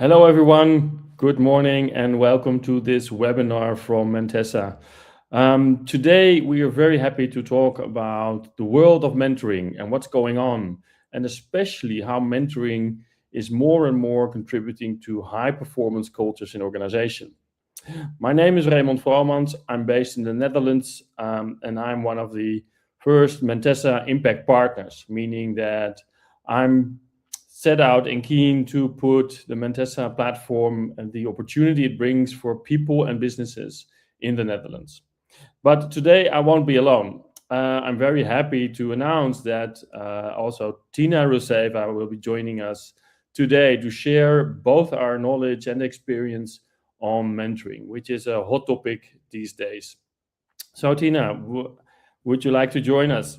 Hello, everyone. Good morning and welcome to this webinar from Mentessa. Today, we are very happy to talk about the world of mentoring and what's going on, and especially how mentoring is more and more contributing to high performance cultures in organization. My name is Raymond Vromans. I'm based in the Netherlands, and I'm one of the first Mentessa Impact Partners, meaning that I'm set out and keen to put the Mentessa platform and the opportunity it brings for people and businesses in the Netherlands. But today I won't be alone. I'm very happy to announce that also Tina Ruseva will be joining us today to share both our knowledge and experience on mentoring, which is a hot topic these days. So, Tina, would you like to join us?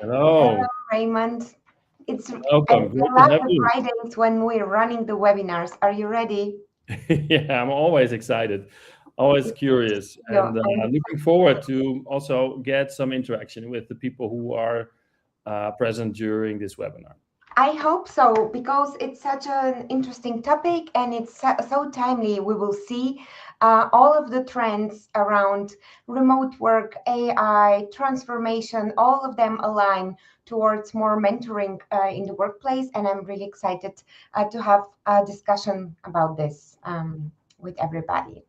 Hello, Hello, Raymond. I welcome. Great to love have the you. Fridays when we're running the webinars. Are you ready? Yeah, I'm always excited, always curious, Yeah, and looking forward to also get some interaction with the people who are present during this webinar. I hope so because it's such an interesting topic and it's so timely. We will see all of the trends around remote work, AI, transformation, all of them align towards more mentoring in the workplace. And I'm really excited to have a discussion about this with everybody.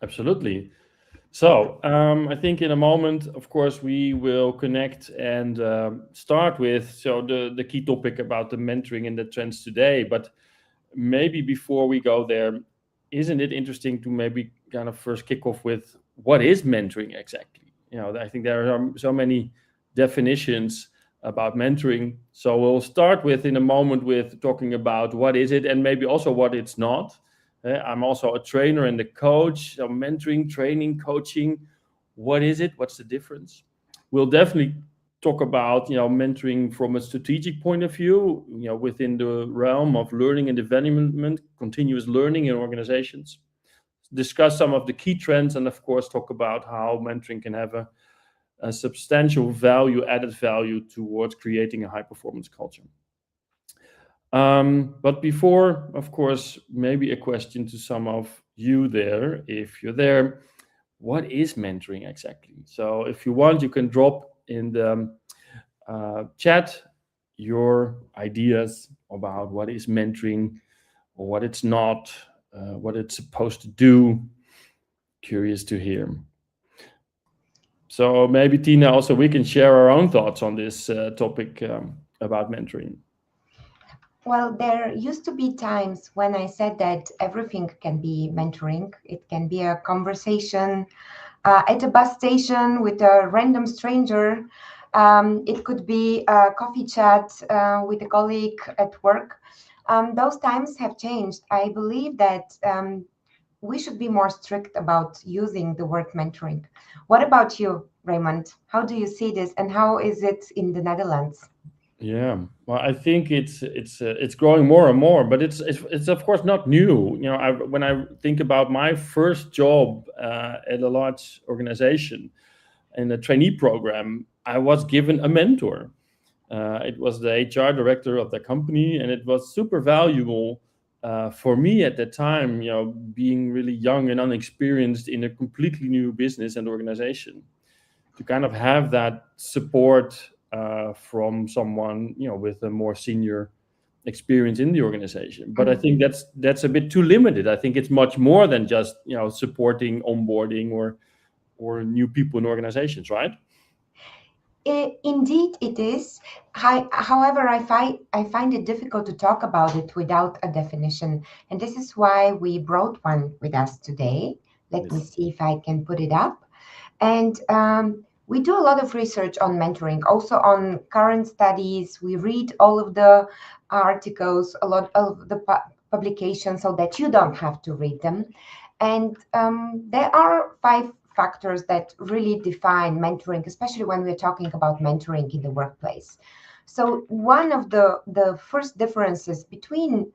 Absolutely. So, I think in a moment, of course, we will connect and start with the key topic about the mentoring and the trends today. But maybe before we go there, isn't it interesting to maybe kind of first kick off with what is mentoring exactly? I think there are so many definitions about mentoring. So we'll start with in a moment with talking about what is it and maybe also what it's not. I'm also a trainer and a coach, so mentoring, training, coaching. What is it? What's the difference? We'll definitely talk about mentoring from a strategic point of view, within the realm of learning and development, continuous learning in organizations. Discuss some of the key trends, and of course, talk about how mentoring can have a substantial added value towards creating a high performance culture. But before, of course, maybe a question to some of you there, if you're there, what is mentoring exactly? So if you want, you can drop in the chat your ideas about what is mentoring or what it's not, what it's supposed to do. Curious to hear. So maybe Tina, also we can share our own thoughts on this topic about mentoring. Well, there used to be times when I said that everything can be mentoring. It can be a conversation at a bus station with a random stranger. It could be a coffee chat with a colleague at work. Those times have changed. I believe that we should be more strict about using the word mentoring. What about you, Raymond? How do you see this, and how is it in the Netherlands? Yeah, well, I think it's growing more and more, but it's of course not new. When I think about my first job at a large organization in a trainee program, I was given a mentor. It was the HR director of the company, and it was super valuable for me at that time. Being really young and unexperienced in a completely new business and organization, to kind of have that support from someone with a more senior experience in the organization. But I Mhm. think that's a bit too limited. I think it's much more than just supporting onboarding or new people in organizations, right? Indeed, it is. However, I find it difficult to talk about it without a definition, and this is why we brought one with us today. Let me Yes. see if I can put it up. And we do a lot of research on mentoring, also on current studies. We read all of the articles, a lot of the publications, so that you don't have to read them. And there are five factors that really define mentoring, especially when we're talking about mentoring in the workplace. So one of the first differences between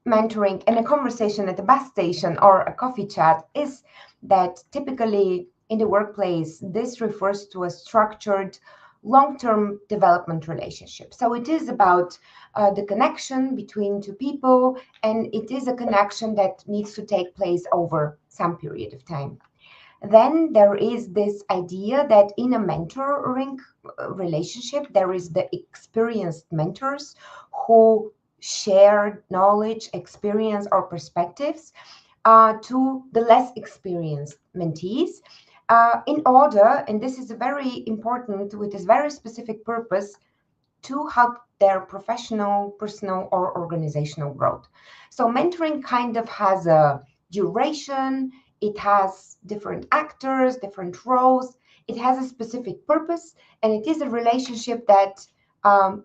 mentoring and a conversation at a bus station or a coffee chat is that typically in the workplace, this refers to a structured, long-term development relationship. So it is about the connection between two people, and it is a connection that needs to take place over some period of time. Then there is this idea that in a mentoring relationship, there is the experienced mentors who share knowledge, experience, or perspectives to the less experienced mentees in order, and this is very important with this very specific purpose, to help their professional, personal, or organizational growth. So mentoring kind of has a duration, it has different actors, different roles, it has a specific purpose, and it is a relationship that um,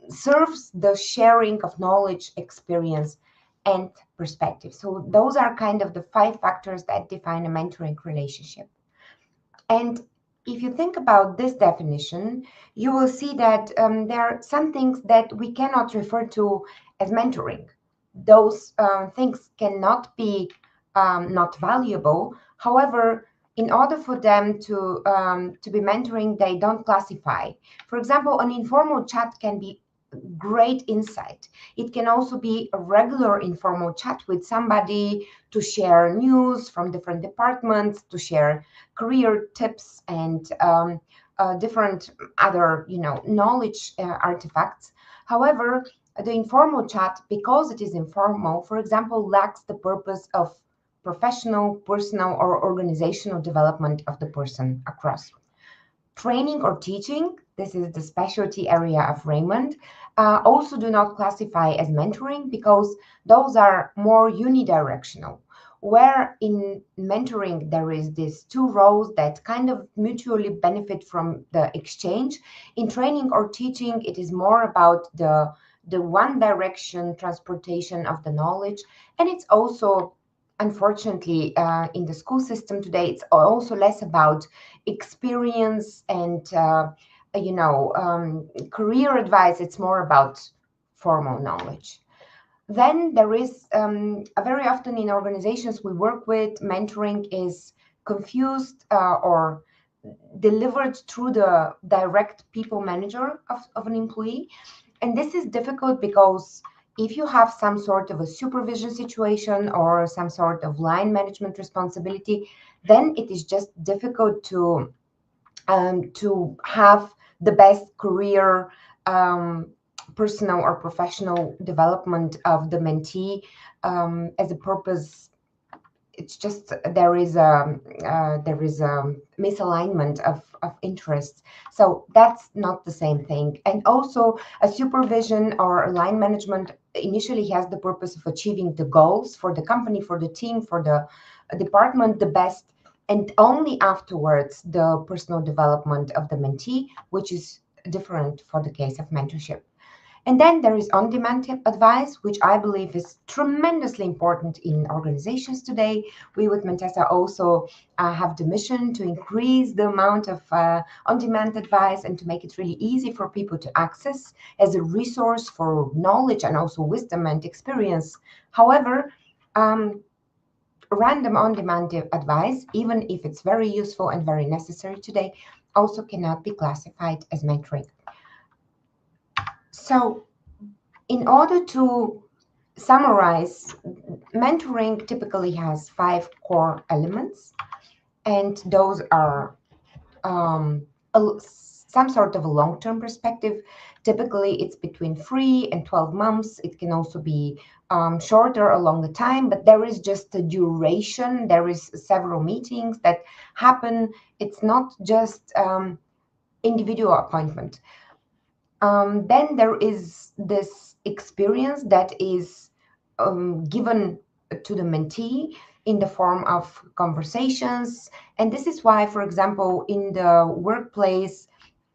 serves the sharing of knowledge, experience, and perspective. So those are kind of the 5 factors that define a mentoring relationship. And if you think about this definition, you will see that there are some things that we cannot refer to as mentoring. Those things cannot be not valuable. However, in order for them to be mentoring, they don't classify. For example, an informal chat can be great insight. It can also be a regular informal chat with somebody to share news from different departments, to share career tips and different other, knowledge artifacts. However, the informal chat, because it is informal, for example, lacks the purpose of professional, personal, or organizational development of the person across. Training or teaching, this is the specialty area of Raymond, also do not classify as mentoring because those are more unidirectional. Where in mentoring there is these 2 roles that kind of mutually benefit from the exchange. In training or teaching, it is more about the one direction transportation of the knowledge, and it's also, unfortunately, in the school system today, it's also less about experience and career advice. It's more about formal knowledge. Then there is very often in organizations we work with, mentoring is confused or delivered through the direct people manager of an employee. And this is difficult because if you have some sort of a supervision situation or some sort of line management responsibility, then it is just difficult to have the best career, personal or professional development of the mentee as a purpose. It's just there is a misalignment of interests. So that's not the same thing. And also a supervision or a line management initially has the purpose of achieving the goals for the company, for the team, for the department the best, and only afterwards the personal development of the mentee, which is different for the case of mentorship. And then there is on-demand advice, which I believe is tremendously important in organizations today. We with Mentesa also have the mission to increase the amount of on-demand advice and to make it really easy for people to access as a resource for knowledge and also wisdom and experience. However, random on-demand advice, even if it's very useful and very necessary today, also cannot be classified as mentoring. So in order to summarize, mentoring typically has 5 core elements, and those are some sort of a long-term perspective. Typically, it's between 3 and 12 months. It can also be shorter along the time, but there is just a duration. There is several meetings that happen. It's not just individual appointment. Then there is this experience that is given to the mentee in the form of conversations. And this is why, for example, in the workplace,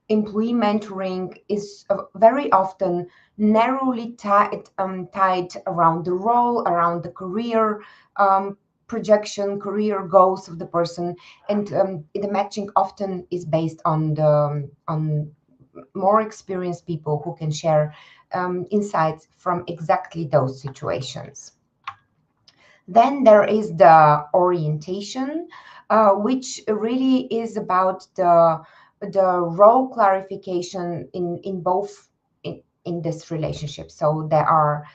employee mentoring is very often narrowly tied around the role, around the career projection, career goals of the person, and the matching often is based on more experienced people who can share insights from exactly those situations. Then there is the orientation, which really is about the the role clarification in both in this relationship. So there are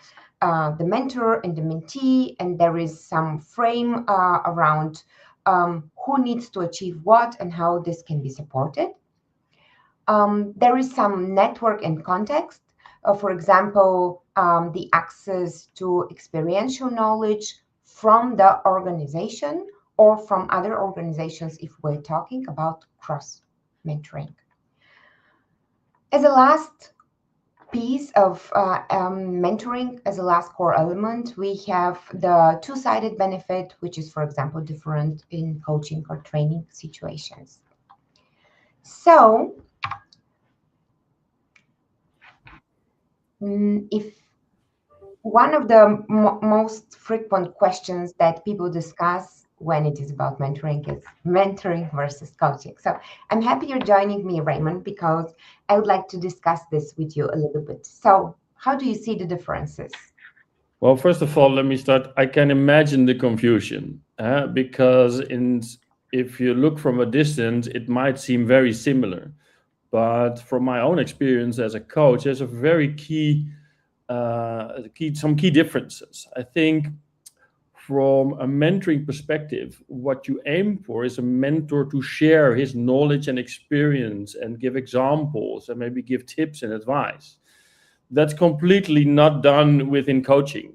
the mentor and the mentee, and there is some frame around who needs to achieve what and how this can be supported. There is some network and context. For example, the access to experiential knowledge from the organization or from other organizations if we're talking about cross mentoring. As a last piece of mentoring, as a last core element, we have the two-sided benefit, which is, for example, different in coaching or training situations. So if one of the most frequent questions that people discuss when it is about mentoring is mentoring versus coaching. So I'm happy you're joining me, Raymond, because I would like to discuss this with you a little bit. So how do you see the differences? Well, first of all, let me start. I can imagine the confusion because if you look from a distance, it might seem very similar. But from my own experience as a coach, there's a very some key differences. I think from a mentoring perspective, what you aim for is a mentor to share his knowledge and experience and give examples and maybe give tips and advice. That's completely not done within coaching.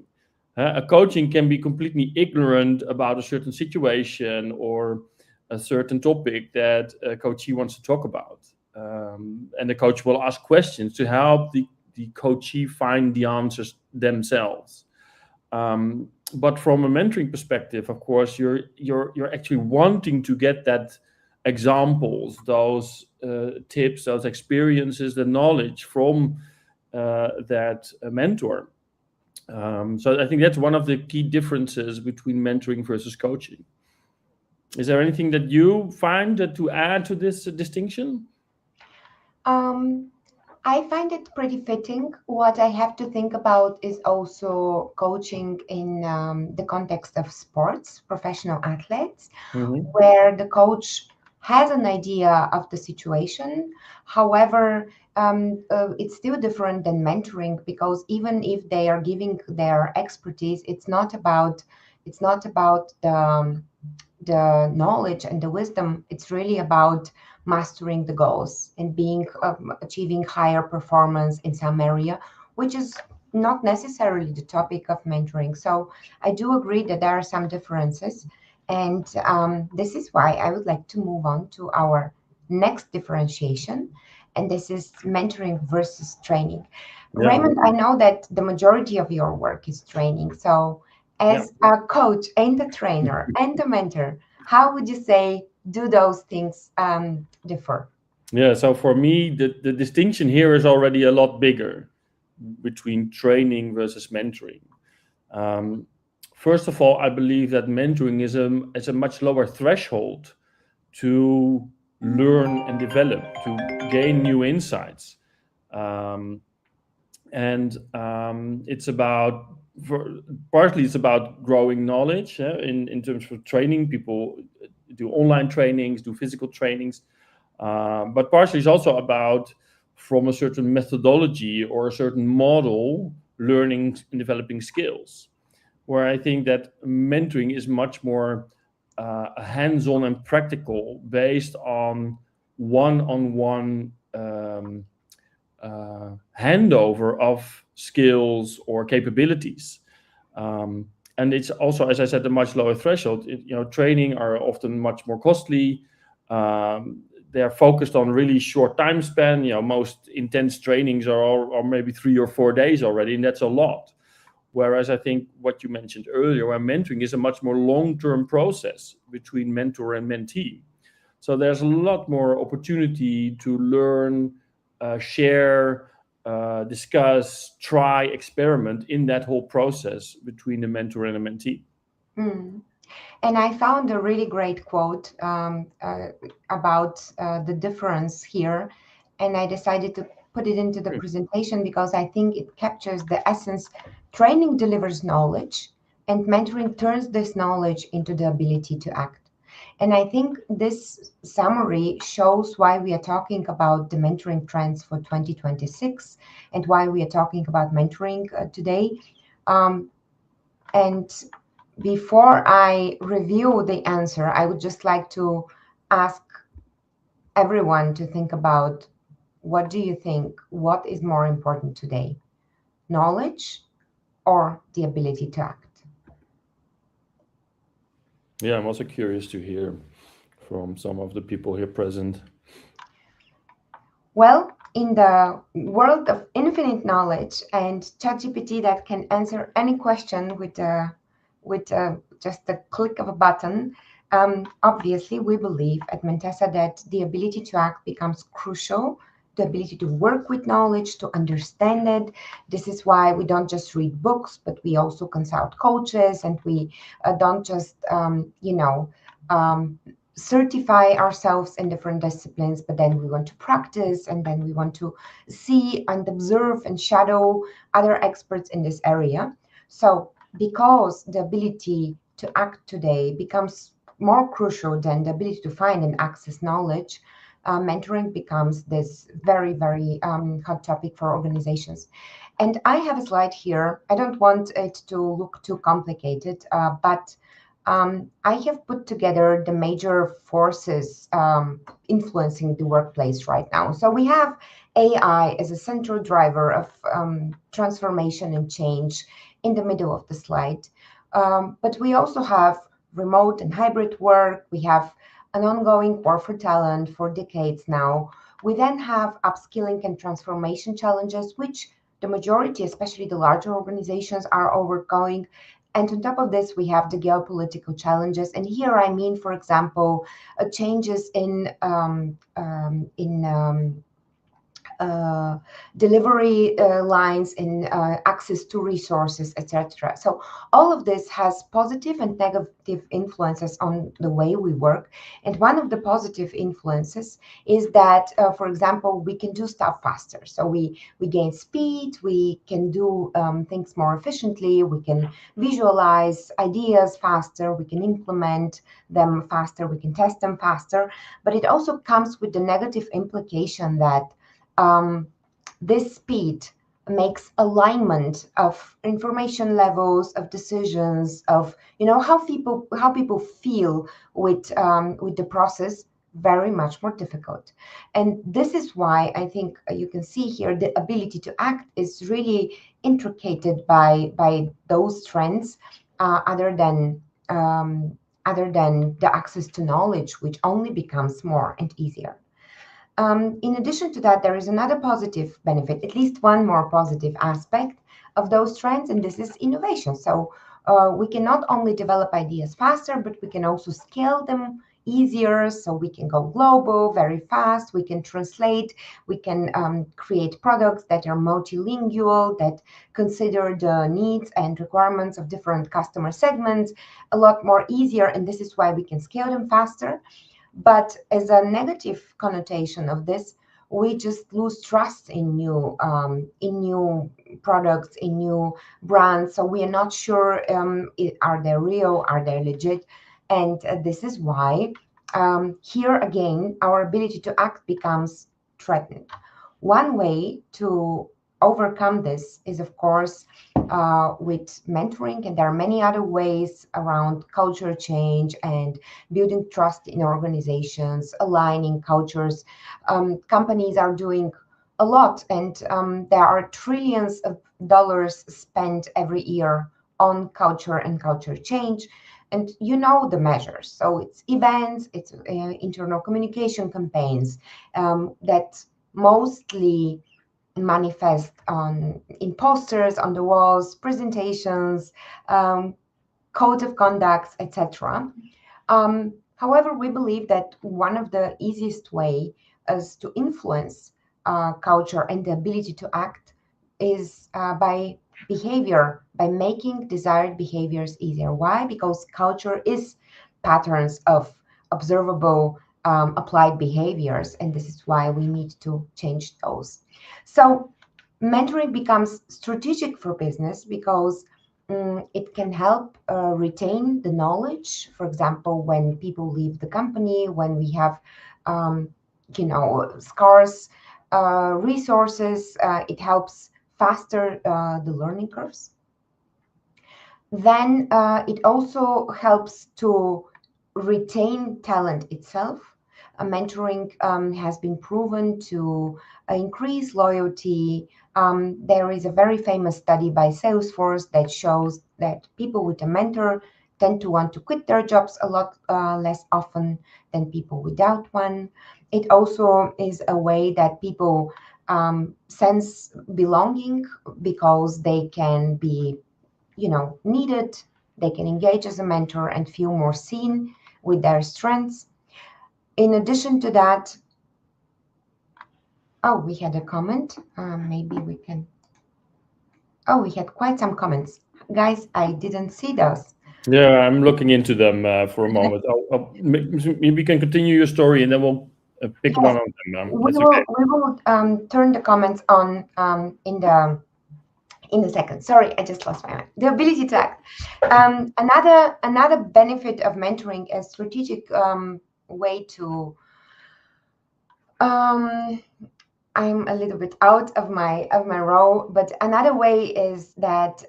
A coaching can be completely ignorant about a certain situation or a certain topic that a coachee wants to talk about. And the coach will ask questions to help the coachee find the answers themselves. But from a mentoring perspective, of course, you're actually wanting to get that examples, those tips, those experiences, the knowledge from that mentor. So I think that's one of the key differences between mentoring versus coaching. Is there anything that you find that to add to this distinction? I find it pretty fitting. What I have to think about is also coaching in the context of sports, professional athletes, where the coach has an idea of the situation. However, it's still different than mentoring because even if they are giving their expertise, it's not about the knowledge and the wisdom. It's really about mastering the goals and being achieving higher performance in some area, which is not necessarily the topic of mentoring. So I do agree that there are some differences, and this is why I would like to move on to our next differentiation, and this is mentoring versus training. Yeah. Raymond, I know that the majority of your work is training. So as a coach and a trainer and a mentor, how would you say do those things differ? Yeah, so for me, the distinction here is already a lot bigger between training versus mentoring. First of all, I believe that mentoring is a much lower threshold to learn and develop, to gain new insights. It's about, partly it's about growing knowledge. In terms of training, people do online trainings, do physical trainings. But partially it's also about, from a certain methodology or a certain model, learning and developing skills. Where I think that mentoring is much more hands-on and practical, based on one-on-one handover of skills or capabilities. And it's also, as I said, a much lower threshold. Training are often much more costly. They are focused on really short time span. Most intense trainings are maybe 3 or 4 days already, and that's a lot. Whereas I think what you mentioned earlier, where mentoring is a much more long-term process between mentor and mentee. So there's a lot more opportunity to learn, share, discuss, try, experiment in that whole process between the mentor and the mentee. And I found a really great quote about the difference here, and I decided to put it into the presentation because I think it captures the essence. Training delivers knowledge, and mentoring turns this knowledge into the ability to act. And I think this summary shows why we are talking about the mentoring trends for 2026 and why we are talking about mentoring today. Um, and before I review the answer, I would just like to ask everyone to think about, what do you think? What is more important today? Knowledge or the ability to act? Yeah, I'm also curious to hear from some of the people here present. Well, in the world of infinite knowledge and ChatGPT that can answer any question with just the click of a button, obviously we believe at Mentessa that the ability to act becomes crucial. The ability to work with knowledge, to understand it. This is why we don't just read books, but we also consult coaches, and we don't just, certify ourselves in different disciplines, but then we want to practice, and then we want to see and observe and shadow other experts in this area. So because the ability to act today becomes more crucial than the ability to find and access knowledge, mentoring becomes this very, very hot topic for organizations. And I have a slide here. I don't want it to look too complicated, but I have put together the major forces influencing the workplace right now. So we have AI as a central driver of transformation and change in the middle of the slide. But we also have remote and hybrid work. We have an ongoing war for talent for decades now. We then have upskilling and transformation challenges, which the majority, especially the larger organizations, are overcoming. And on top of this, we have the geopolitical challenges. And here I mean, for example, changes in uh, delivery lines, in access to resources, etc. So all of this has positive and negative influences on the way we work. And one of the positive influences is that, for example, we can do stuff faster. So we gain speed, we can do things more efficiently, we can visualize ideas faster, we can implement them faster, we can test them faster. But it also comes with the negative implication that um, this speed makes alignment of information levels, of decisions, of how people feel with the process very much more difficult. And this is why I think you can see here the ability to act is really intricated by those trends, other than the access to knowledge, which only becomes more and easier. In addition to that, there is another positive benefit, at least one more positive aspect of those trends, and this is innovation. So we can not only develop ideas faster, but we can also scale them easier. So we can go global very fast. We can translate. We can create products that are multilingual, that consider the needs and requirements of different customer segments a lot more easier. And this is why we can scale them faster. But as a negative connotation of this, we just lose trust in new products, in new brands. So we are not sure, are they real, are they legit, and this is why here again our ability to act becomes threatened. One way to overcome this is, of course, with mentoring, and there are many other ways around culture change and building trust in organizations, aligning cultures. Companies are doing a lot, and there are trillions of dollars spent every year on culture and culture change. And you know the measures. So it's events, it's internal communication campaigns that mostly manifest in posters on the walls, presentations, um, code of conducts, etc. However, we believe that one of the easiest way is to influence culture and the ability to act is by behavior, by making desired behaviors easier. Why? Because culture is patterns of observable applied behaviors, and this is why we need to change those. So mentoring becomes strategic for business because It can help retain the knowledge. For example, when people leave the company, when we have, scarce resources, it helps faster the learning curves. Then it also helps to retain talent itself. Mentoring has been proven to increase loyalty. There is a very famous study by Salesforce that shows that people with a mentor tend to want to quit their jobs a lot less often than people without one. It also is a way that people sense belonging because they can be needed. They can engage as a mentor and feel more seen with their strengths. In addition to that, we had a comment. Maybe we can. We had quite some comments. Guys, I didn't see those. Yeah, I'm looking into them for a moment. Maybe we can continue your story and then we'll pick Yes, one of them. we That's okay. will turn the comments on in a second. Sorry, I just lost my mind. The ability to act. Another benefit of mentoring, a strategic way to. I'm a little bit out of my role, but another way is that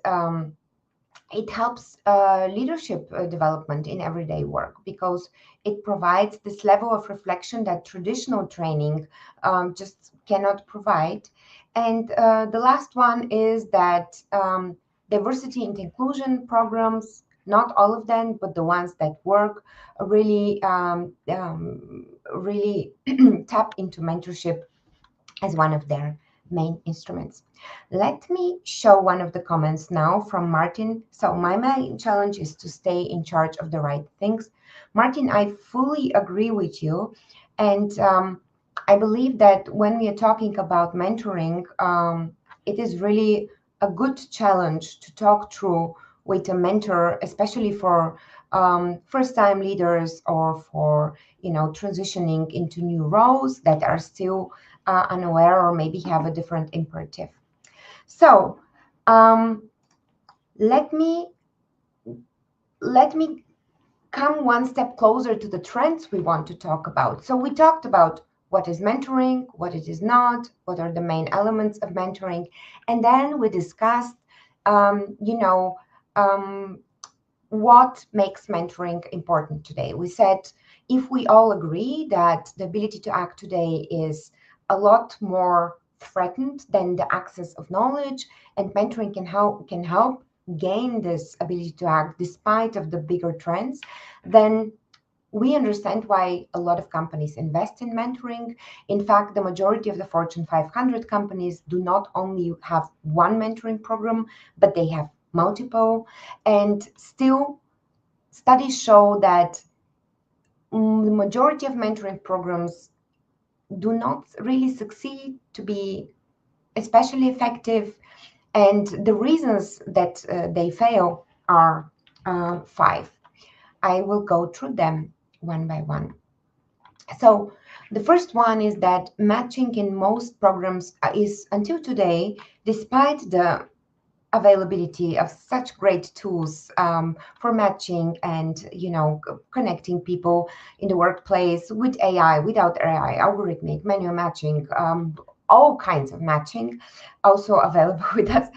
it helps leadership development in everyday work because it provides this level of reflection that traditional training just cannot provide. And the last one is that diversity and inclusion programs, not all of them, but the ones that work, really tap into mentorship as one of their main instruments. Let me show one of the comments now from Martin. So my main challenge is to stay in charge of the right things. Martin, I fully agree with you. And I believe that when we are talking about mentoring, it is really a good challenge to talk through with a mentor, especially for first-time leaders or for transitioning into new roles that are still unaware or maybe have a different imperative. So let me come one step closer to the trends we want to talk about. So we talked about what is mentoring, what it is not, what are the main elements of mentoring, and then we discussed, what makes mentoring important today. We said if we all agree that the ability to act today is a lot more threatened than the access of knowledge, and mentoring can help gain this ability to act despite of the bigger trends, then we understand why a lot of companies invest in mentoring. In fact, the majority of the Fortune 500 companies do not only have one mentoring program, but they have multiple. And still, studies show that the majority of mentoring programs do not really succeed to be especially effective. And the reasons that they fail are 5. I will go through them one by one. So the first one is that matching in most programs is, until today, despite the availability of such great tools for matching and connecting people in the workplace with AI, without AI, algorithmic, manual matching, all kinds of matching also available with us,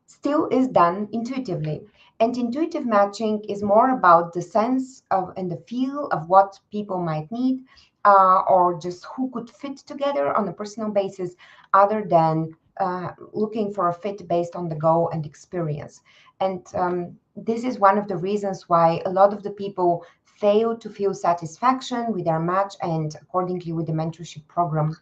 still is done intuitively. And intuitive matching is more about the sense of and the feel of what people might need, or just who could fit together on a personal basis, other than looking for a fit based on the goal and experience. And this is one of the reasons why a lot of the people fail to feel satisfaction with their match and accordingly with the mentorship program.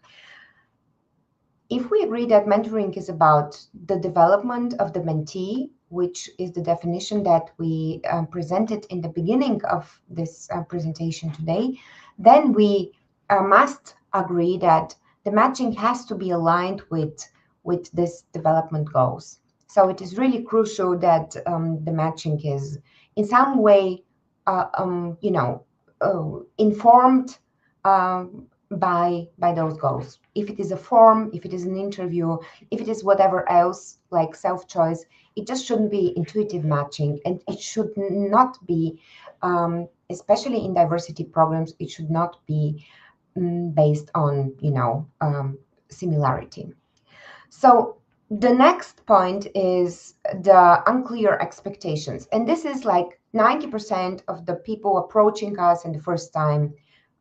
If we agree that mentoring is about the development of the mentee, which is the definition that we presented in the beginning of this presentation today, then we must agree that the matching has to be aligned with this development goals. So it is really crucial that the matching is in some way, informed by those goals. If it is a form, if it is an interview, if it is whatever else like self-choice, it just shouldn't be intuitive matching, and it should not be, especially in diversity programs, it should not be based on similarity. So the next point is the unclear expectations, and this is like 90% of the people approaching us in the first time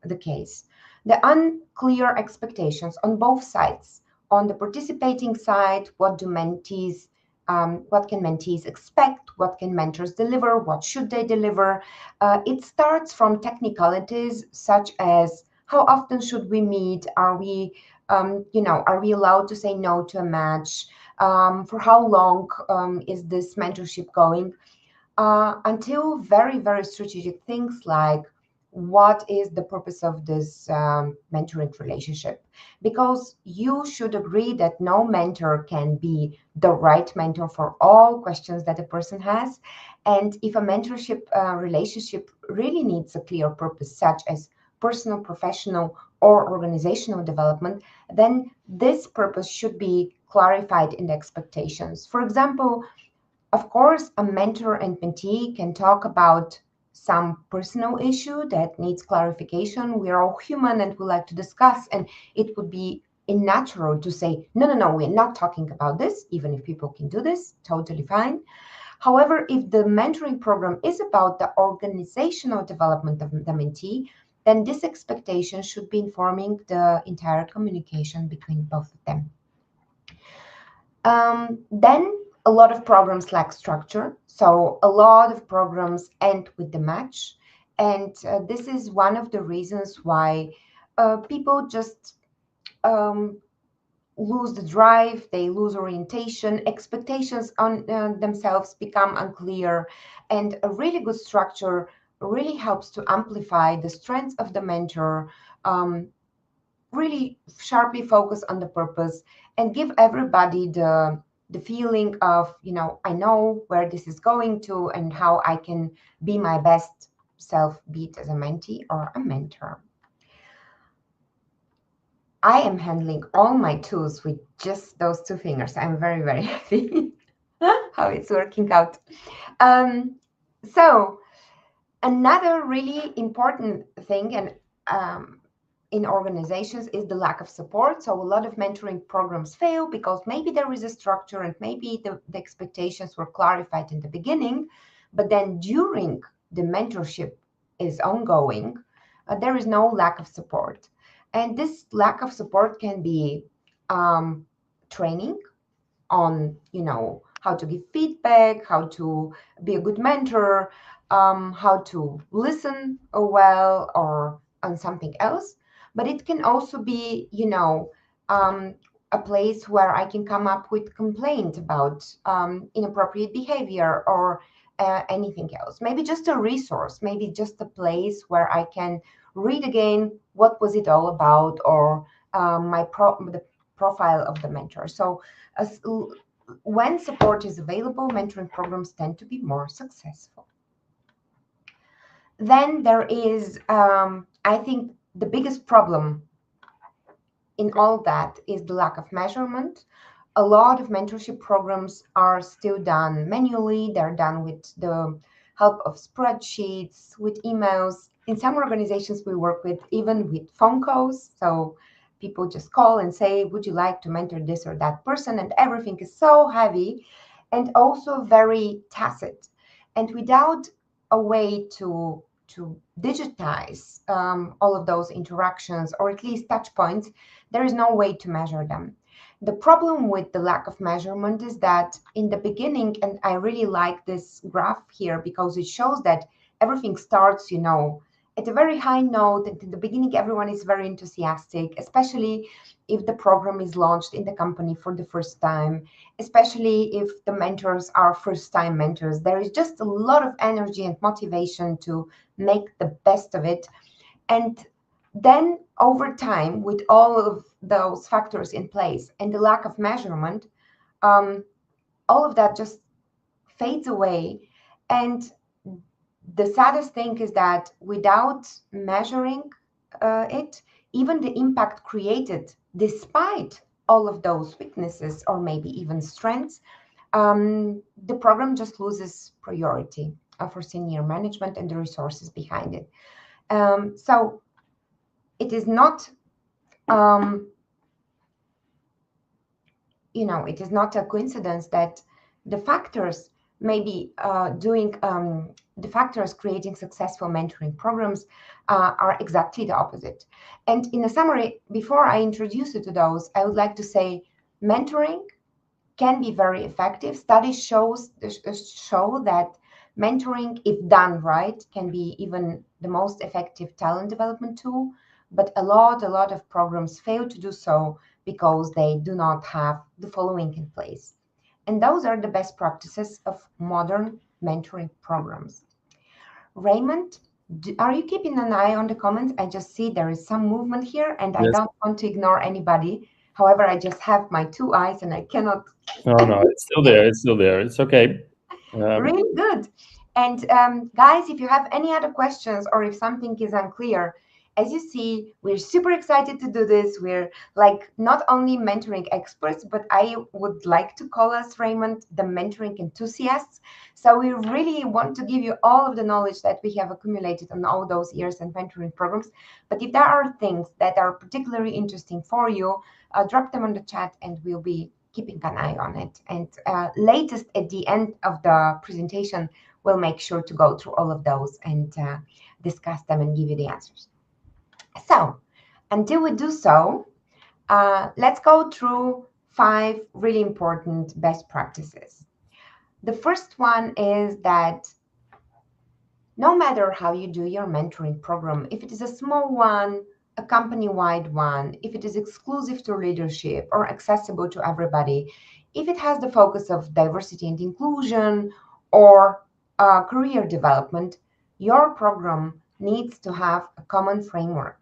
the case. The unclear expectations on both sides. On the participating side, what what can mentees expect? What can mentors deliver? What should they deliver? It starts from technicalities such as how often should we meet? Are we allowed to say no to a match? For how long is this mentorship going? Until very, very strategic things like what is the purpose of this mentoring relationship? Because you should agree that no mentor can be the right mentor for all questions that a person has. And if a mentorship relationship really needs a clear purpose, such as personal, professional, or organizational development, then this purpose should be clarified in the expectations. For example, of course, a mentor and mentee can talk about some personal issue that needs clarification. We're all human and we like to discuss, and it would be unnatural to say, no, no, no, we're not talking about this, even if people can do this, totally fine. However, if the mentoring program is about the organizational development of the mentee, then this expectation should be informing the entire communication between both of them. Then a lot of programs lack structure. So a lot of programs end with the match. And this is one of the reasons why people just lose the drive, they lose orientation, expectations on themselves become unclear. And a really good structure really helps to amplify the strengths of the mentor, really sharply focus on the purpose, and give everybody the feeling of, I know where this is going to and how I can be my best self, be it as a mentee or a mentor. I am handling all my tools with just those two fingers. I'm very, very happy how it's working out. So another really important thing, and in organizations, is the lack of support. So a lot of mentoring programs fail because maybe there is a structure and maybe the expectations were clarified in the beginning, but then during the mentorship is ongoing, there is no lack of support. And this lack of support can be training on, how to give feedback, how to be a good mentor, how to listen well, or on something else. But it can also be, a place where I can come up with complaint about inappropriate behavior or anything else. Maybe just a resource, maybe just a place where I can read again what was it all about, or the profile of the mentor. So when support is available, mentoring programs tend to be more successful. Then there is, I think, the biggest problem in all that is the lack of measurement. A lot of mentorship programs are still done manually. They're done with the help of spreadsheets, with emails. In some organizations we work with, even with phone calls. So people just call and say, would you like to mentor this or that person? And everything is so heavy and also very tacit. And without a way to digitize all of those interactions, or at least touch points, there is no way to measure them. The problem with the lack of measurement is that in the beginning, and I really like this graph here because it shows that everything starts, at a very high note. And in the beginning, everyone is very enthusiastic, especially if the program is launched in the company for the first time, especially if the mentors are first-time mentors. There is just a lot of energy and motivation to make the best of it. And then over time, with all of those factors in place and the lack of measurement, all of that just fades away. And the saddest thing is that without measuring it, even the impact created despite all of those weaknesses or maybe even strengths, the program just loses priority for senior management and the resources behind it. So it is not, it is not a coincidence that the factors maybe the factors creating successful mentoring programs are exactly the opposite. And in a summary, before I introduce you to those, I would like to say mentoring can be very effective. Studies show that mentoring, if done right, can be even the most effective talent development tool. But a lot of programs fail to do so because they do not have the following in place. And those are the best practices of modern mentoring programs. Raymond, are you keeping an eye on the comments? I just see there is some movement here, and I Yes. don't want to ignore anybody. However, I just have my two eyes and I cannot. No, it's still there. It's still there. It's okay. Really good. And guys, if you have any other questions or if something is unclear, as you see, we're super excited to do this. We're like not only mentoring experts, but I would like to call us, Raymond, the mentoring enthusiasts. So we really want to give you all of the knowledge that we have accumulated on all those years and mentoring programs. But if there are things that are particularly interesting for you, drop them on the chat and we'll be keeping an eye on it. And latest at the end of the presentation, we'll make sure to go through all of those and discuss them and give you the answers. So until we do so, let's go through 5 really important best practices. The first one is that no matter how you do your mentoring program, if it is a small one, a company-wide one, if it is exclusive to leadership or accessible to everybody, if it has the focus of diversity and inclusion or career development, your program needs to have a common framework.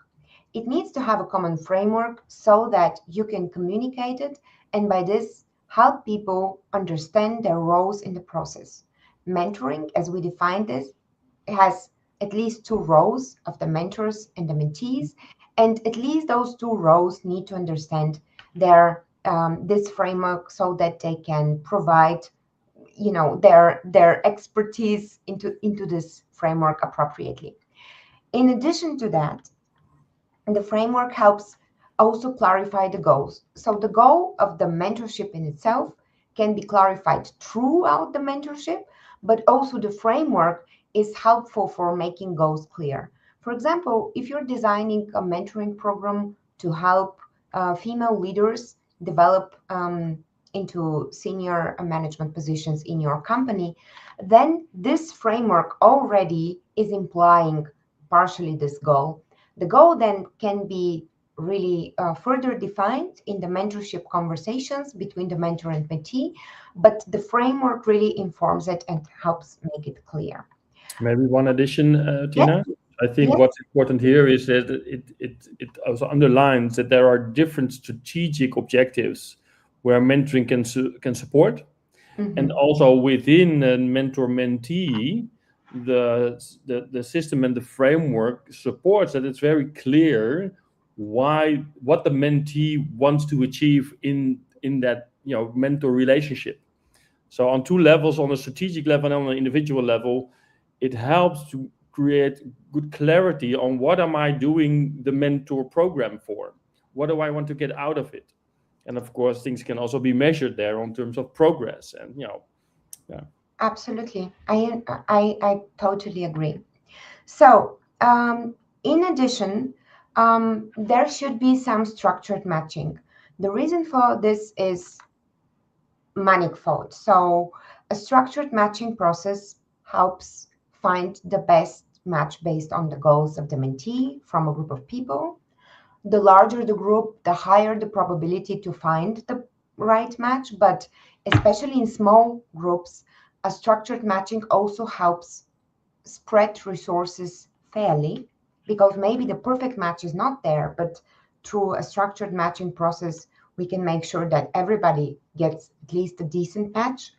It needs to have a common framework so that you can communicate it, and by this, help people understand their roles in the process. Mentoring, as we define this, has at least 2 rows of the mentors and the mentees, and at least those 2 rows need to understand their this framework so that they can provide their expertise into this framework appropriately. In addition to that, the framework helps also clarify the goals. So the goal of the mentorship in itself can be clarified throughout the mentorship, but also the framework is helpful for making goals clear. For example, if you're designing a mentoring program to help female leaders develop into senior management positions in your company, then this framework already is implying partially this goal. The goal then can be really further defined in the mentorship conversations between the mentor and mentee, but the framework really informs it and helps make it clear. Maybe one addition, Tina. Yes. I think Yes. what's important here is that it also underlines that there are different strategic objectives where mentoring can support, and also within a mentor-mentee, the system and the framework supports that it's very clear what the mentee wants to achieve in that mentor relationship. So on 2 levels, on a strategic level and on an individual level, it helps to create good clarity on what am I doing the mentor program for? What do I want to get out of it? And of course, things can also be measured there in terms of progress and yeah. Absolutely. I totally agree. So in addition, there should be some structured matching. The reason for this is manifold. So a structured matching process helps find the best match based on the goals of the mentee from a group of people. The larger the group, the higher the probability to find the right match. But especially in small groups, a structured matching also helps spread resources fairly, because maybe the perfect match is not there, but through a structured matching process, we can make sure that everybody gets at least a decent match.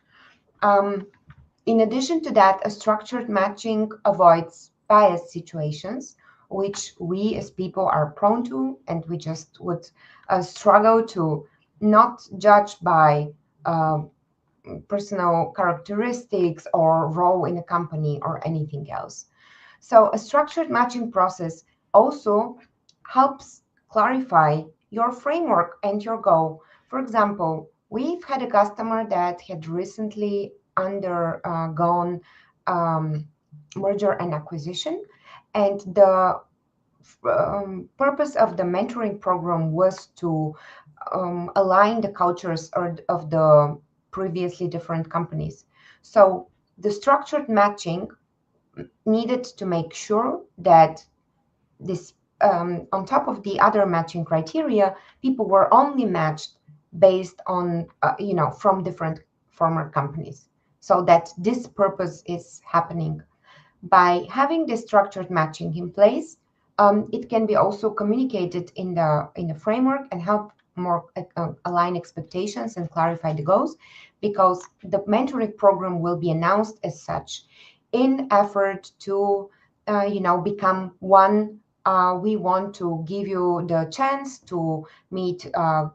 In addition to that, a structured matching avoids biased situations which we as people are prone to, and we just would struggle to not judge by personal characteristics or role in a company or anything else. So a structured matching process also helps clarify your framework and your goal. For example, we've had a customer that had recently undergone merger and acquisition, and the purpose of the mentoring program was to align the cultures of the previously different companies. So the structured matching needed to make sure that this, on top of the other matching criteria, people were only matched based on, from different former companies, so that this purpose is happening. By having this structured matching in place, it can be also communicated in the framework and help more align expectations and clarify the goals, because the mentoring program will be announced as such in effort to become one. We want to give you the chance to meet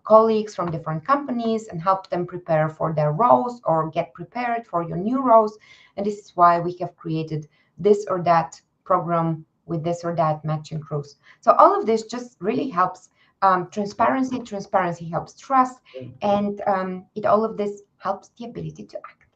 colleagues from different companies and help them prepare for their roles or get prepared for your new roles. And this is why we have created this or that program with this or that matching crews. So all of this just really helps transparency. Transparency helps trust, and all of this helps the ability to act.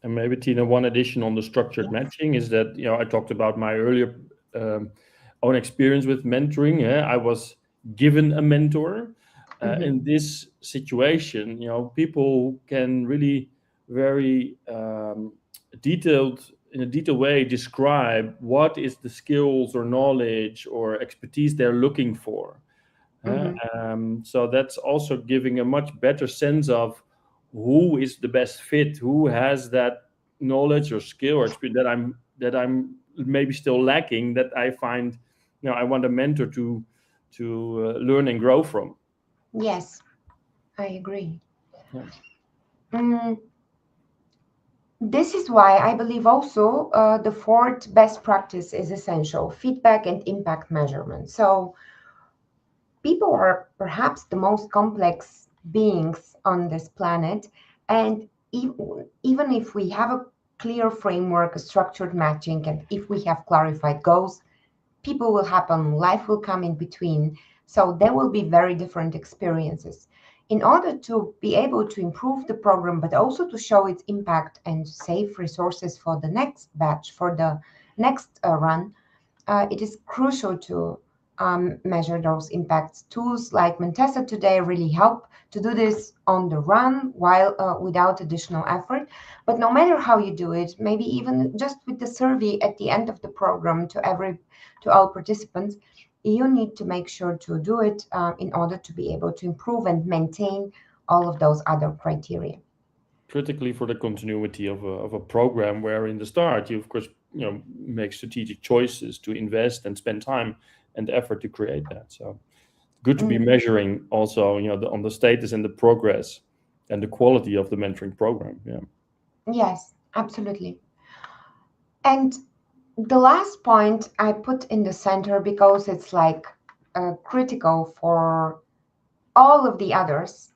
And maybe, Tina, one addition on the structured matching is that, I talked about my earlier own experience with mentoring. I was given a mentor. In this situation, people can really very in a detailed way describe what is the skills or knowledge or expertise they're looking for. So that's also giving a much better sense of who is the best fit, who has that knowledge or skill or experience that I'm maybe still lacking, that I find, I want a mentor to learn and grow from. Yes, I agree. Yeah. This is why I believe also the fourth best practice is essential: feedback and impact measurement. So people are perhaps the most complex beings on this planet, and even if we have a clear framework, a structured matching, and if we have clarified goals, people will happen, life will come in between. So there will be very different experiences. In order to be able to improve the program, but also to show its impact and save resources for the next batch, for the next run, it is crucial to measure those impacts. Tools like Mentessa today really help to do this on the run while without additional effort. But no matter how you do it, maybe even just with the survey at the end of the program to all participants, you need to make sure to do it in order to be able to improve and maintain all of those other criteria. Critically for the continuity of a program, where in the start you of course make strategic choices to invest and spend time and effort to create that. So good to be measuring also on the status and the progress and the quality of the mentoring program. Yes, absolutely. And the last point I put in the center because it's like critical for all of the others: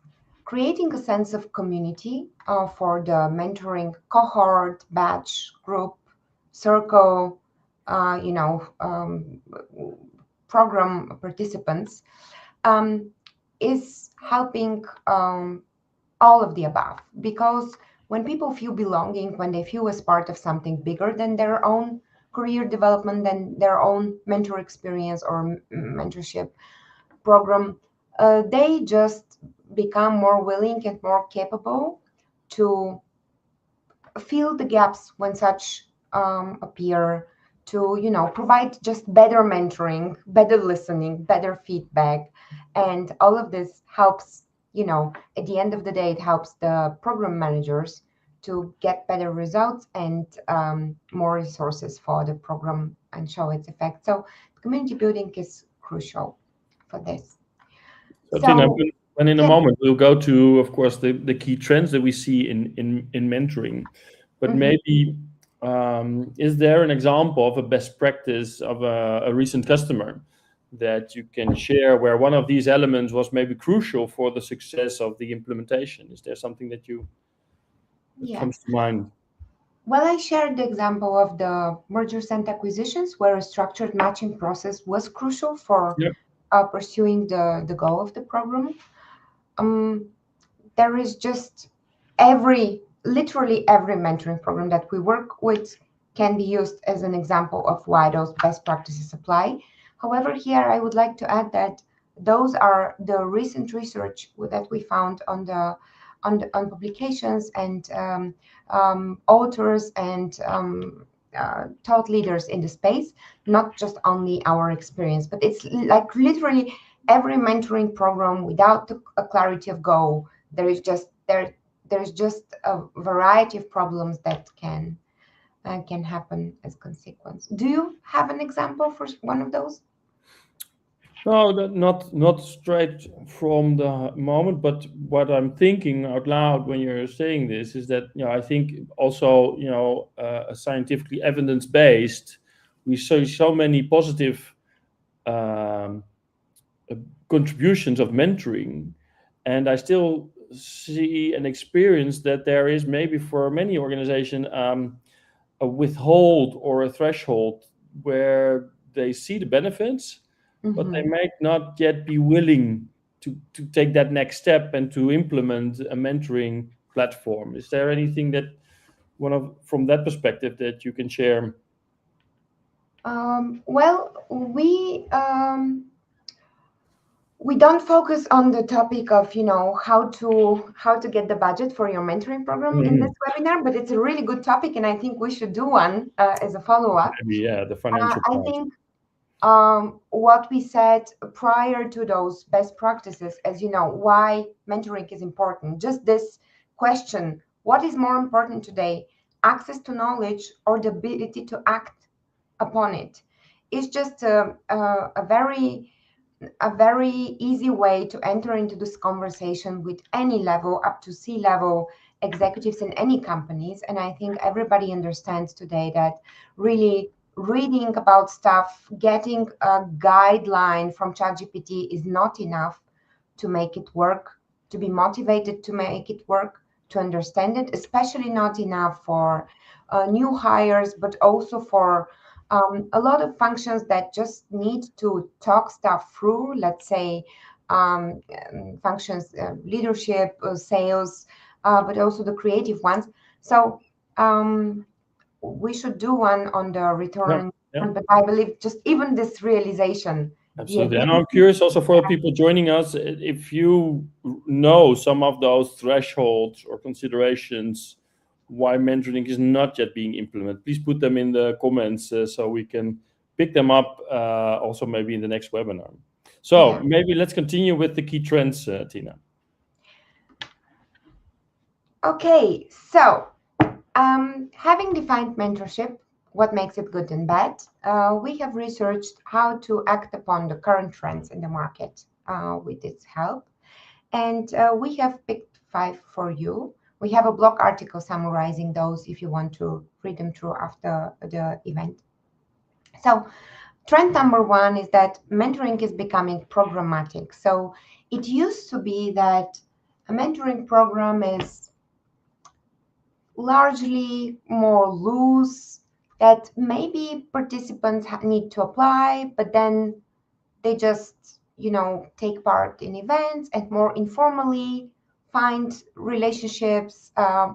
creating a sense of community for the mentoring cohort, batch, group, circle, program participants, is helping all of the above. Because when people feel belonging, when they feel as part of something bigger than their own career development, than their own mentor experience or mentorship program, they just become more willing and more capable to fill the gaps when such appear, to provide just better mentoring, better listening, better feedback. And all of this helps, at the end of the day, it helps the program managers to get better results and more resources for the program and show its effect. So community building is crucial for this. So Tina, when in a yeah. moment we'll go to, of course, the key trends that we see in mentoring, but maybe is there an example of a best practice of a recent customer that you can share where one of these elements was maybe crucial for the success of the implementation? Is there something that comes Yes. to mind? Well, I shared the example of the mergers and acquisitions where a structured matching process was crucial for Yep. pursuing the goal of the program. Um, there is just literally every mentoring program that we work with can be used as an example of why those best practices apply. However, here I would like to add that those are the recent research that we found on publications and authors and thought leaders in the space, not just only our experience, but it's like literally every mentoring program without a clarity of goal. There's just a variety of problems that can happen as consequence. Do you have an example for one of those? No, not straight from the moment, but what I'm thinking out loud when you're saying this is that I think also scientifically evidence based, we see so many positive um, uh, contributions of mentoring, and I still see and experience that there is maybe for many organizations a withhold or a threshold where they see the benefits, but they Mm-hmm. might not yet be willing to take that next step and to implement a mentoring platform. Is there anything that from that perspective that you can share? Well, we don't focus on the topic of how to get the budget for your mentoring program in this Mhm. webinar, but it's a really good topic, and I think we should do one as a follow-up. Maybe, yeah, the financial I part. think what we said prior to those best practices, as you know, why mentoring is important. Just this question: what is more important today, access to knowledge or the ability to act upon it? Is just a very easy way to enter into this conversation with any level up to C-level executives in any companies. And I think everybody understands today that really reading about stuff, getting a guideline from ChatGPT is not enough to make it work, to be motivated to make it work, to understand it, especially not enough for new hires, but also for a lot of functions that just need to talk stuff through, let's say functions, leadership, sales, but also the creative ones. So we should do one on the Yeah, return, yeah. but I believe just even this realization, the Absolutely. And ability. I'm curious also for the people joining us, if you know some of those thresholds or considerations why mentoring is not yet being implemented, please put them in the comments so we can pick them up also maybe in the next webinar. So Yeah. maybe let's continue with the key trends, Tina. Okay, so having defined mentorship, what makes it good and bad, we have researched how to act upon the current trends in the market with its help. And we have picked 5 for you. We have a blog article summarizing those if you want to read them through after the event. So, trend number 1 is that mentoring is becoming programmatic. So, it used to be that a mentoring program is largely more loose, that maybe participants need to apply, but then they just take part in events and more informally find relationships,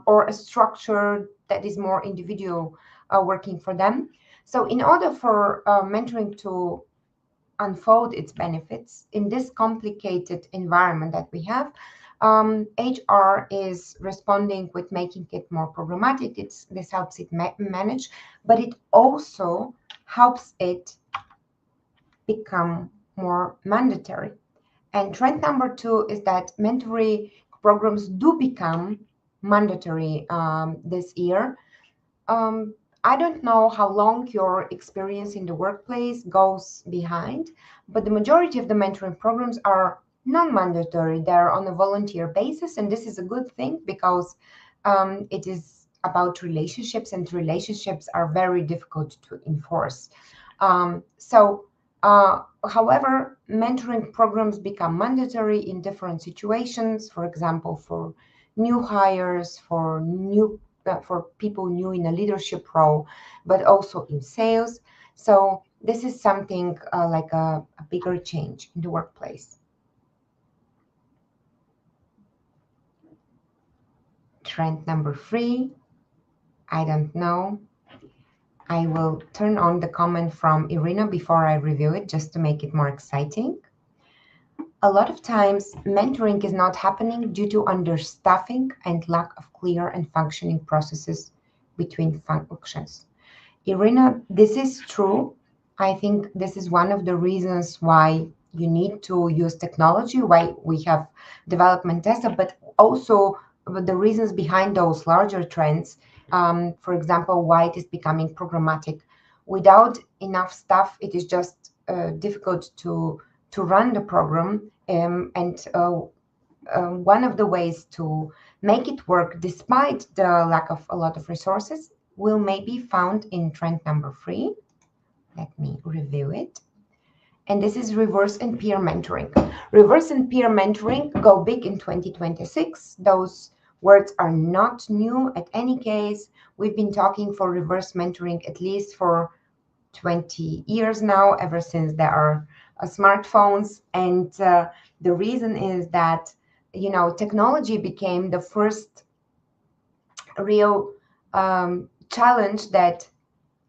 or a structure that is more individual, working for them. So in order for mentoring to unfold its benefits in this complicated environment that we have, HR is responding with making it more programmatic. This helps it manage, but it also helps it become more mandatory. And trend number 2 is that mentoring programs do become mandatory this year. Um, I don't know how long your experience in the workplace goes behind, but the majority of the mentoring programs are non-mandatory. They're on a volunteer basis, and this is a good thing because it is about relationships, and relationships are very difficult to enforce. However, mentoring programs become mandatory in different situations. For example, for new hires, for people new in a leadership role, but also in sales. So this is something like a bigger change in the workplace. Trend number 3, I don't know. I will turn on the comment from Irina before I review it, just to make it more exciting. A lot of times, mentoring is not happening due to understaffing and lack of clear and functioning processes between functions. Irina, this is true. I think this is one of the reasons why you need to use technology, why we have development Tesla, but also the reasons behind those larger trends. For example, why it is becoming programmatic. Without enough staff, it is just difficult to run the program. One of the ways to make it work, despite the lack of a lot of resources, will maybe found in trend number 3. Let me review it. And this is reverse and peer mentoring. Reverse and peer mentoring go big in 2026. Those words are not new at any case. We've been talking for reverse mentoring at least for 20 years now, ever since there are smartphones. And the reason is that, technology became the first real challenge that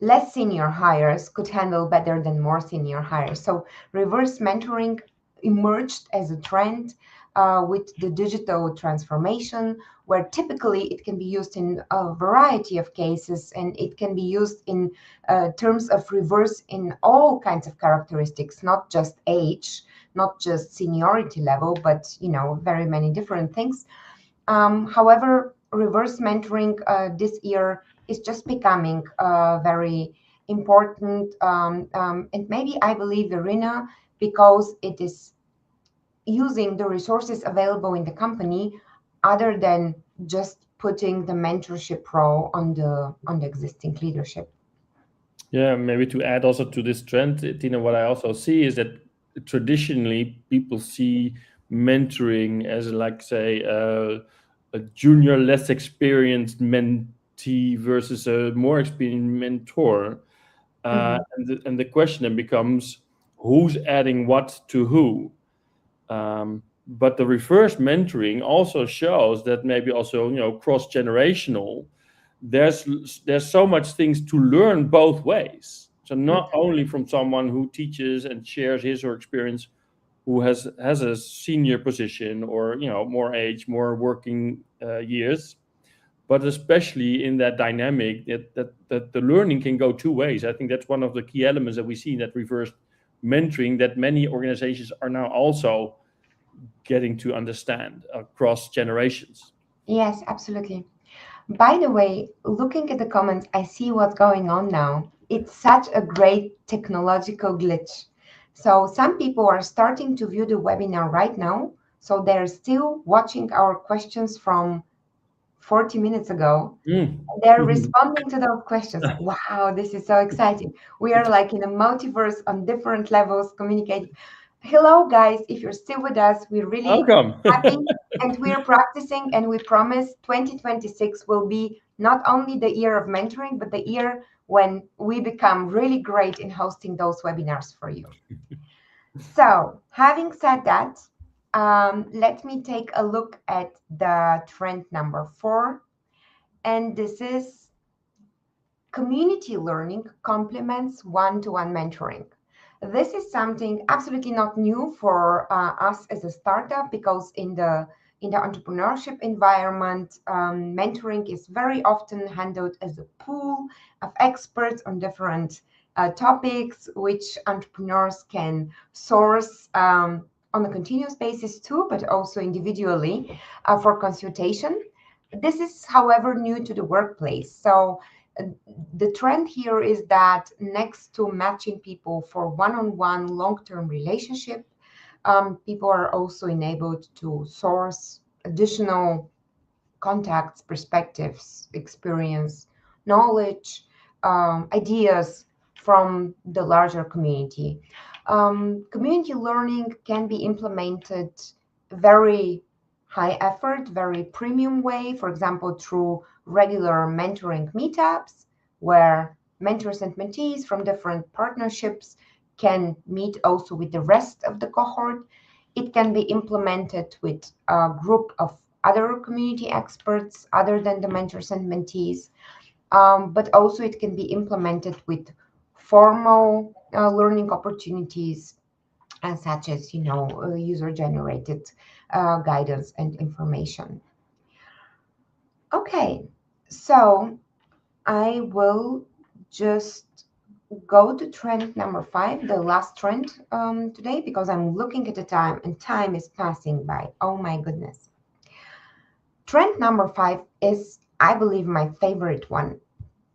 less senior hires could handle better than more senior hires. So reverse mentoring emerged as a trend with the digital transformation, where typically it can be used in a variety of cases, and it can be used in terms of reverse in all kinds of characteristics, not just age, not just seniority level, but very many different things. However, reverse mentoring this year is just becoming very important, and maybe I believe, Irina, because it is using the resources available in the company, other than just putting the mentorship role on the existing leadership. Yeah, maybe to add also to this trend, Tina, what I also see is that traditionally people see mentoring as, like, say, a junior, less experienced mentee versus a more experienced mentor. Mhm. And the question then becomes, who's adding what to who? But the reverse mentoring also shows that maybe also, cross generational, there's so much things to learn both ways. So not only from someone who teaches and shares his or experience, who has a senior position, or more age, more working years, but especially in that dynamic, that the learning can go two ways. I think that's one of the key elements that we see in that reverse mentoring, that many organizations are now also getting to understand across generations. Yes, absolutely. By the way, looking at the comments, I see what's going on now. It's such a great technological glitch. So some people are starting to view the webinar right now. So they're still watching our questions from 40 minutes ago. Mm. They're responding to those questions. Wow, this is so exciting. We are like in a multiverse on different levels communicating. Hello, guys. If you're still with us, we're really Welcome. happy, and we're practicing, and we promise 2026 will be not only the year of mentoring, but the year when we become really great in hosting those webinars for you. So, having said that, let me take a look at the trend number 4. And this is community learning complements one-to-one mentoring. This is something absolutely not new for us as a startup, because in the entrepreneurship environment, mentoring is very often handled as a pool of experts on different topics, which entrepreneurs can source on a continuous basis too, but also individually for consultation. This is, however, new to the workplace. So the trend here is that next to matching people for one-on-one long-term relationship, people are also enabled to source additional contacts, perspectives, experience, knowledge, ideas from the larger community. Community learning can be implemented very high effort, very premium way, for example, through regular mentoring meetups, where mentors and mentees from different partnerships can meet also with the rest of the cohort. It can be implemented with a group of other community experts other than the mentors and mentees, but also it can be implemented with formal learning opportunities, such as user-generated guidance and information. Okay, so I will just go to trend number 5, the last trend today, because I'm looking at the time and time is passing by. Oh my goodness. Trend number 5 is, I believe, my favorite one.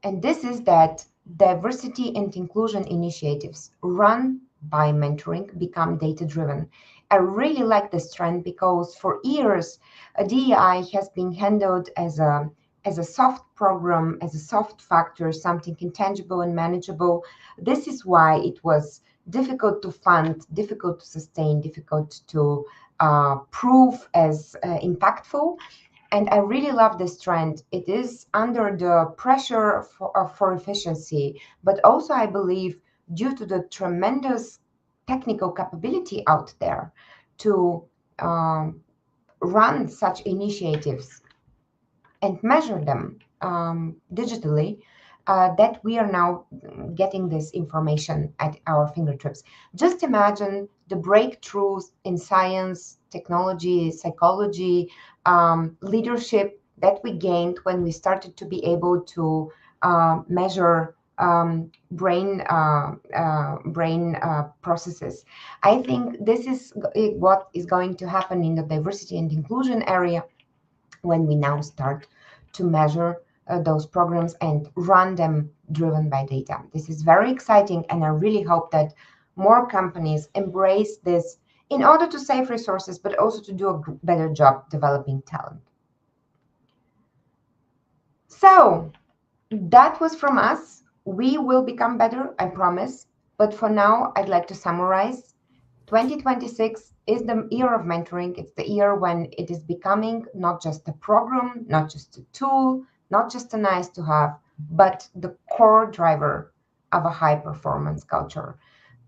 And this is that diversity and inclusion initiatives run by mentoring become data-driven. I really like this trend because for years, a DEI has been handled as a soft program, as a soft factor, something intangible and manageable. This is why it was difficult to fund, difficult to sustain, difficult to prove as impactful. And I really love this trend. It is under the pressure for efficiency, but also I believe due to the tremendous technical capability out there to run such initiatives and measure them digitally, that we are now getting this information at our fingertips. Just imagine the breakthroughs in science, technology, psychology, leadership that we gained when we started to be able to measure brain processes. I think this is what is going to happen in the diversity and inclusion area when we now start to measure those programs and run them driven by data. This is very exciting, and I really hope that more companies embrace this in order to save resources, but also to do a better job developing talent. So that was from us. We will become better, I promise. But for now, I'd like to summarize. 2026 is the year of mentoring. It's the year when it is becoming not just a program, not just a tool, not just a nice to have, but the core driver of a high performance culture.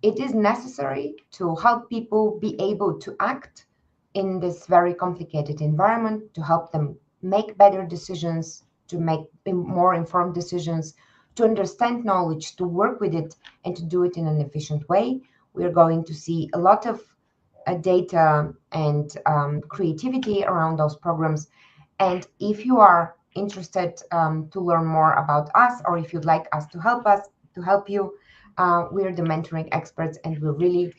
It is necessary to help people be able to act in this very complicated environment, to help them make better decisions, to make more informed decisions, to understand knowledge, to work with it, and to do it in an efficient way. We're going to see a lot of data and creativity around those programs. And if you are interested to learn more about us, or if you'd like us, to help you, we're the mentoring experts, and we're really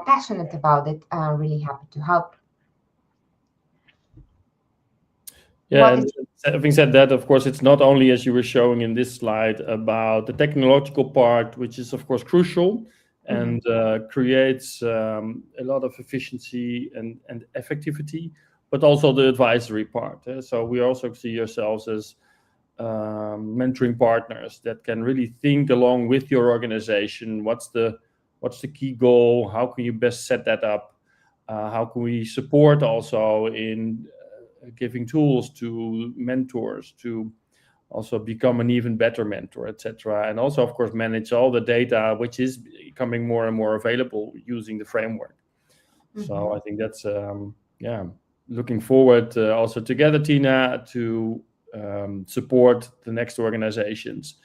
passionate about it, really happy to help. Yeah, and having said that, of course, it's not only, as you were showing in this slide, about the technological part, which is, of course, crucial and creates a lot of efficiency and effectivity, but also the advisory part. So we also see ourselves as mentoring partners that can really think along with your organization. What's the key goal? How can you best set that up? How can we support also in giving tools to mentors to also become an even better mentor, etc. And also, of course, manage all the data, which is becoming more and more available using the framework. So I think that's, looking forward also together, Tina, to support the next organizations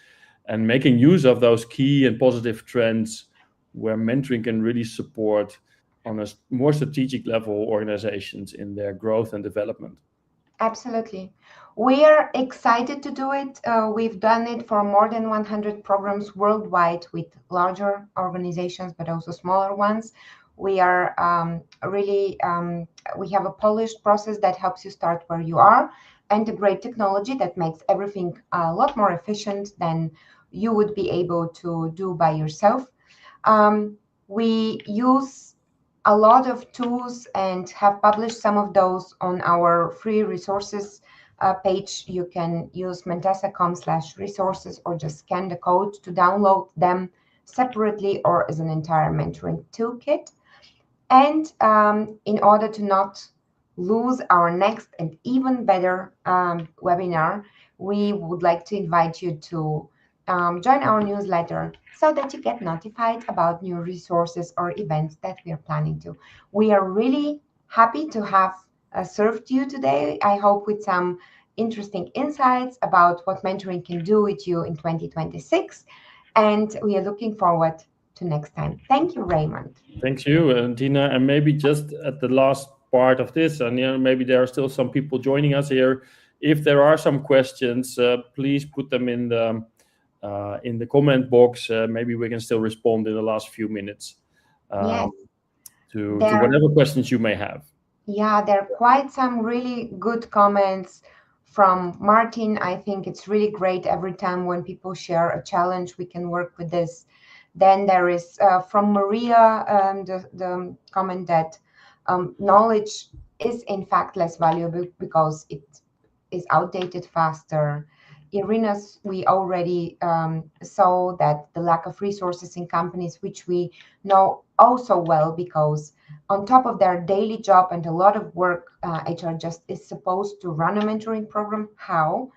and making use of those key and positive trends where mentoring can really support on a more strategic level organizations in their growth and development. Absolutely. We are excited to do it. We've done it for more than 100 programs worldwide with larger organizations, but also smaller ones. We are we have a polished process that helps you start where you are, and a great technology that makes everything a lot more efficient than you would be able to do by yourself. We use a lot of tools and have published some of those on our free resources page. You can use mentessa.com/resources or just scan the code to download them separately or as an entire mentoring toolkit. And in order to not lose our next and even better webinar, we would like to invite you to join our newsletter so that you get notified about new resources or events that we are planning to. We are really happy to have served you today, I hope with some interesting insights about what mentoring can do with you in 2026. And we are looking forward to next time. Thank you, Raymond. Thanks you, Tina. And maybe just at the last part of this, and maybe there are still some people joining us here. If there are some questions, please put them in the comment box. Maybe we can still respond in the last few minutes Yes. to whatever questions you may have. Yeah, there are quite some really good comments from Martin. I think it's really great every time when people share a challenge, we can work with this. Then there is from Maria, the comment that knowledge is in fact less valuable because it is outdated faster. Irina's, we already saw that the lack of resources in companies, which we know also well, because on top of their daily job and a lot of work, HR just is supposed to run a mentoring program. How?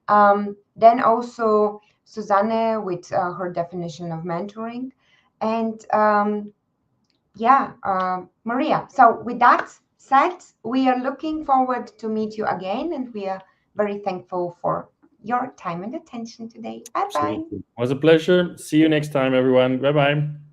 Then also Susanne with her definition of mentoring. And Maria. So with that said, we are looking forward to meet you again, and we are very thankful for your time and attention today. Bye-bye. Absolutely. It was a pleasure. See you next time, everyone. Bye-bye.